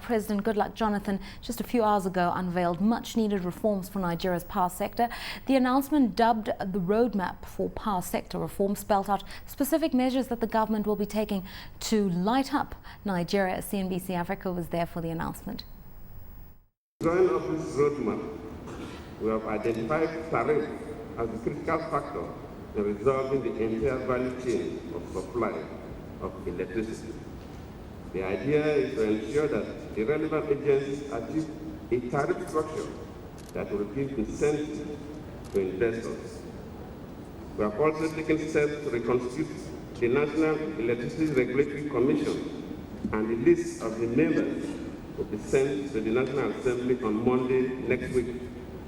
President Goodluck Jonothan just a few hours ago unveiled much-needed reforms for Nigeria's power sector. The announcement, dubbed the roadmap for power sector reform, spelled out specific measures that the government will be taking to light up Nigeria. CNBC Africa was there for the announcement. Drawing up this roadmap, we have identified tariff as a critical factor in resolving the entire value chain of supply of electricity. The idea is to ensure that the relevant agencies achieve a tariff structure that will give incentive to investors. We have also taken steps to reconstitute the National Electricity Regulatory Commission, and the list of the members will be sent to the National Assembly on Monday next week.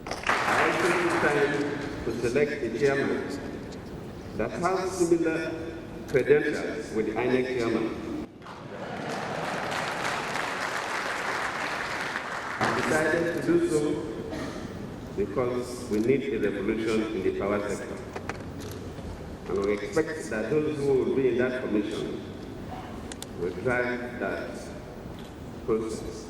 I also took time to select a chairman that has similar credentials with the INEC chairman. I decided to do so because we need a revolution in the power sector. And we expect that those who will be in that commission will drive that process.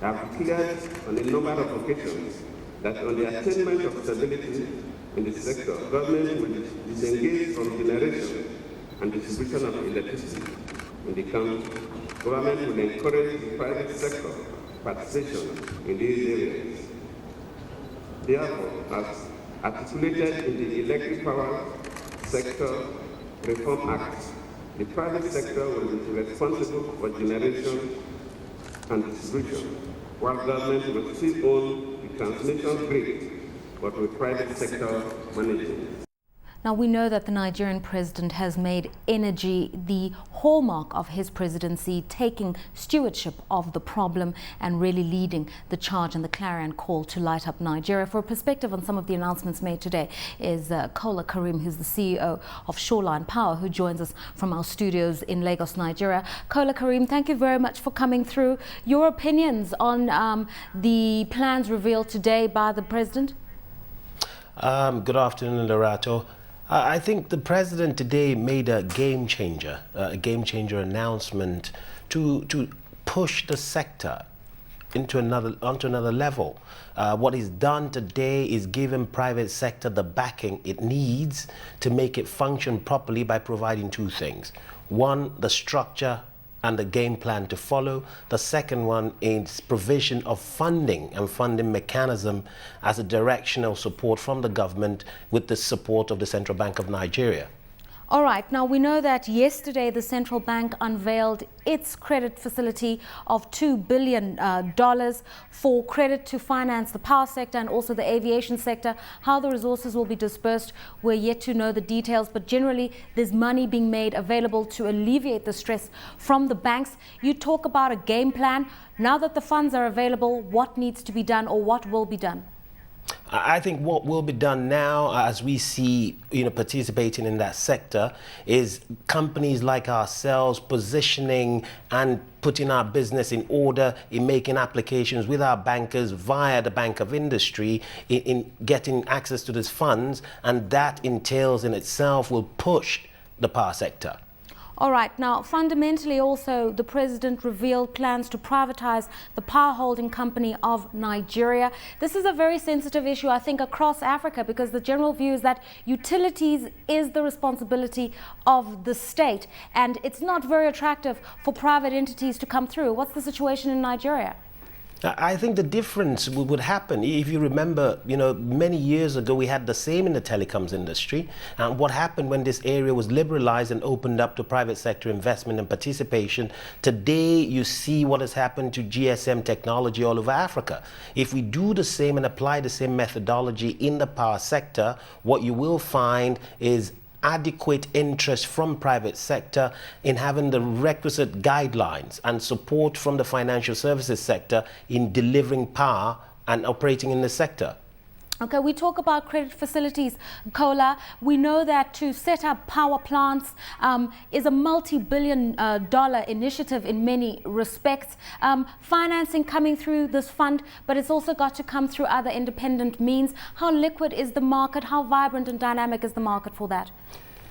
I have cleared on a number of occasions that on the attainment of stability in the sector, government will disengage from generation and distribution of electricity in the country. Government will encourage the private sector participation in these areas. Therefore, as articulated in the Electric Power Sector Reform Act, the private sector will be responsible for generation and distribution, while government will still own the transmission grid, but with private sector managing. Now, we know that the Nigerian president has made energy the hallmark of his presidency, taking stewardship of the problem and really leading the charge and the clarion call to light up Nigeria. For a perspective on some of the announcements made today is Kola Karim, who's the CEO of Shoreline Power, who joins us from our studios in Lagos, Nigeria. Kola Karim, thank you very much for coming through. Your opinions on the plans revealed today by the president? Good afternoon, Lorato. I think the president today made a game changer announcement to push the sector onto another level. What is done today is giving private sector the backing it needs to make it function properly by providing two things. One, the structure and the game plan to follow. The second one is provision of funding and funding mechanism as a directional support from the government with the support of the Central Bank of Nigeria. All right. Now, we know that yesterday the central bank unveiled its credit facility of $2 billion for credit to finance the power sector and also the aviation sector. How the resources will be dispersed, we're yet to know the details, but generally there's money being made available to alleviate the stress from the banks. You talk about a game plan. Now that the funds are available, what needs to be done or what will be done? I think what will be done now, as we see, participating in that sector, is companies like ourselves positioning and putting our business in order, in making applications with our bankers via the Bank of Industry, in getting access to these funds, and that entails in itself will push the power sector. All right. Now, fundamentally also, the president revealed plans to privatize the power holding company of Nigeria. This is a very sensitive issue, I think, across Africa, because the general view is that utilities is the responsibility of the state, and it's not very attractive for private entities to come through. What's the situation in Nigeria? I think the difference would happen. If you remember, many years ago, we had the same in the telecoms industry. And what happened when this area was liberalized and opened up to private sector investment and participation? Today, you see what has happened to GSM technology all over Africa. If we do the same and apply the same methodology in the power sector, what you will find is adequate interest from private sector in having the requisite guidelines and support from the financial services sector in delivering power and operating in the sector. Okay, we talk about credit facilities, Kola. We know that to set up power plants is a multi-billion dollar initiative in many respects. Financing coming through this fund, but it's also got to come through other independent means. How liquid is the market? How vibrant and dynamic is the market for that?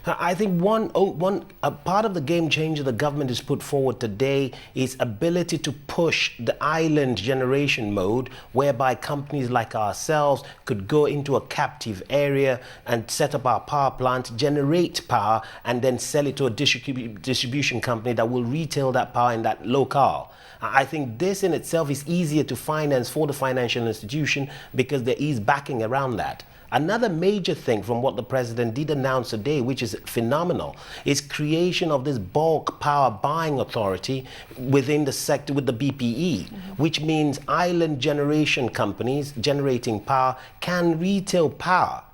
I think a part of the game changer the government has put forward today is ability to push the island generation mode, whereby companies like ourselves could go into a captive area and set up our power plant, generate power, and then sell it to a distribution company that will retail that power in that locale. I think this in itself is easier to finance for the financial institution because there is backing around that. Another major thing from what the president did announce today, which is phenomenal, is creation of this bulk power buying authority within the sector with the BPE, which means island generation companies generating power can retail power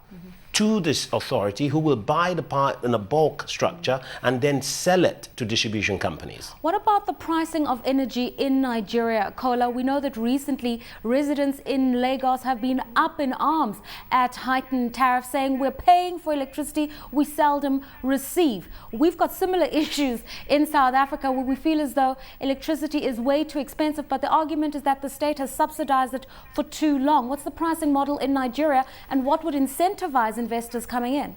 to this authority, who will buy the power in a bulk structure and then sell it to distribution companies. What about the pricing of energy in Nigeria, Kola? We know that recently residents in Lagos have been up in arms at heightened tariffs, saying we're paying for electricity we seldom receive. We've got similar issues in South Africa where we feel as though electricity is way too expensive, but the argument is that the state has subsidized it for too long. What's the pricing model in Nigeria, and what would incentivize investors coming in?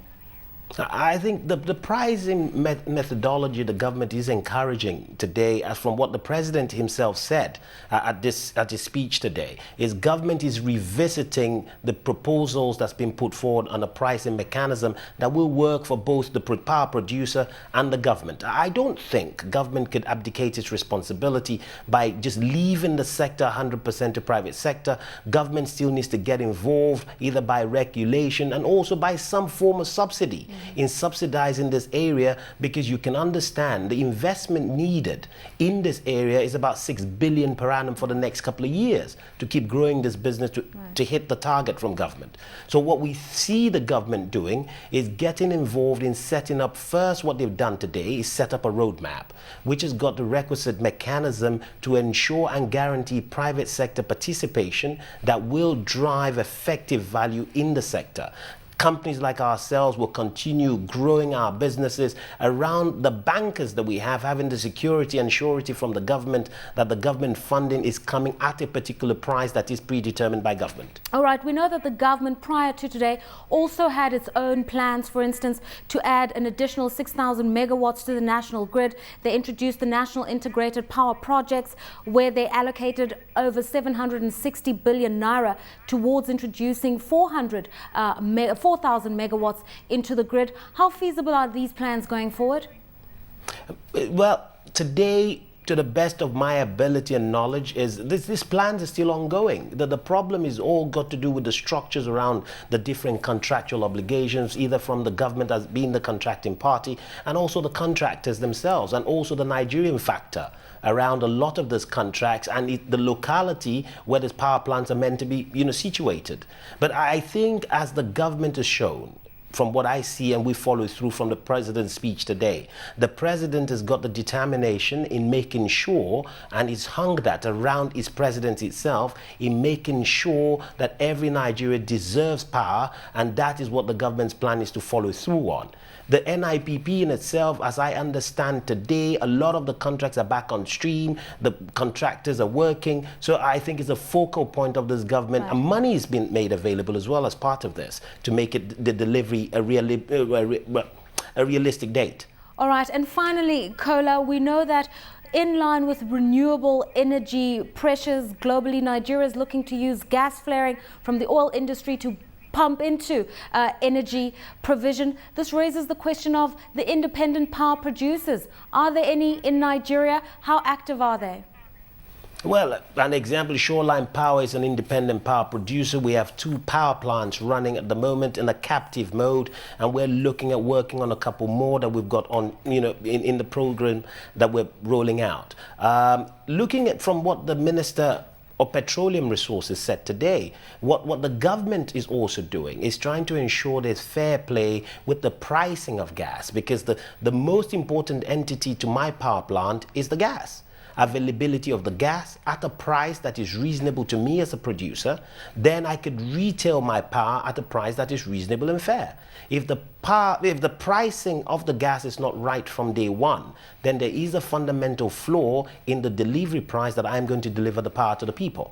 I think the pricing methodology the government is encouraging today, as from what the president himself said at his speech today, is government is revisiting the proposals that's been put forward on a pricing mechanism that will work for both the power producer and the government. I don't think government could abdicate its responsibility by just leaving the sector 100% to private sector. Government still needs to get involved, either by regulation and also by some form of subsidy in subsidizing this area, because you can understand the investment needed in this area is about 6 billion per annum for the next couple of years to keep growing this business to hit the target from government. So what we see the government doing is getting involved in setting up, first what they've done today is set up a roadmap, which has got the requisite mechanism to ensure and guarantee private sector participation that will drive effective value in the sector. Companies like ourselves will continue growing our businesses around the bankers that we have, having the security and surety from the government that the government funding is coming at a particular price that is predetermined by government. All right, we know that the government prior to today also had its own plans, for instance, to add an additional 6,000 megawatts to the national grid. They introduced the National Integrated Power Projects, where they allocated over 760 billion naira towards introducing 4,000 megawatts into the grid. How feasible are these plans going forward? Well, today, to the best of my ability and knowledge, is this plans are still ongoing. The problem is all got to do with the structures around the different contractual obligations, either from the government as being the contracting party, and also the contractors themselves, and also the Nigerian factor around a lot of these contracts and the locality where these power plants are meant to be, situated. But I think, as the government has shown, from what I see and we follow through from the president's speech today, the president has got the determination in making sure, and he's hung that around his presidency itself, in making sure that every Nigerian deserves power, and that is what the government's plan is to follow through on. The NIPP in itself, as I understand today, a lot of the contracts are back on stream, the contractors are working, so I think it's a focal point of this government, and money has been made available as well as part of this to make it the delivery a realistic date. All right, and finally, Kola, we know that in line with renewable energy pressures globally, Nigeria is looking to use gas flaring from the oil industry to pump into energy provision. This raises the question of the independent power producers. Are there any in Nigeria? How active are they? Well, an example, Shoreline Power is an independent power producer. We have 2 power plants running at the moment in a captive mode, and we're looking at working on a couple more that we've got on, in the program that we're rolling out. Looking at from what the Minister of Petroleum Resources said today, what the government is also doing is trying to ensure there's fair play with the pricing of gas, because the most important entity to my power plant is the gas. Availability of the gas at a price that is reasonable to me as a producer, then I could retail my power at a price that is reasonable and fair. If the pricing of the gas is not right from day one, then there is a fundamental flaw in the delivery price that I'm going to deliver the power to the people.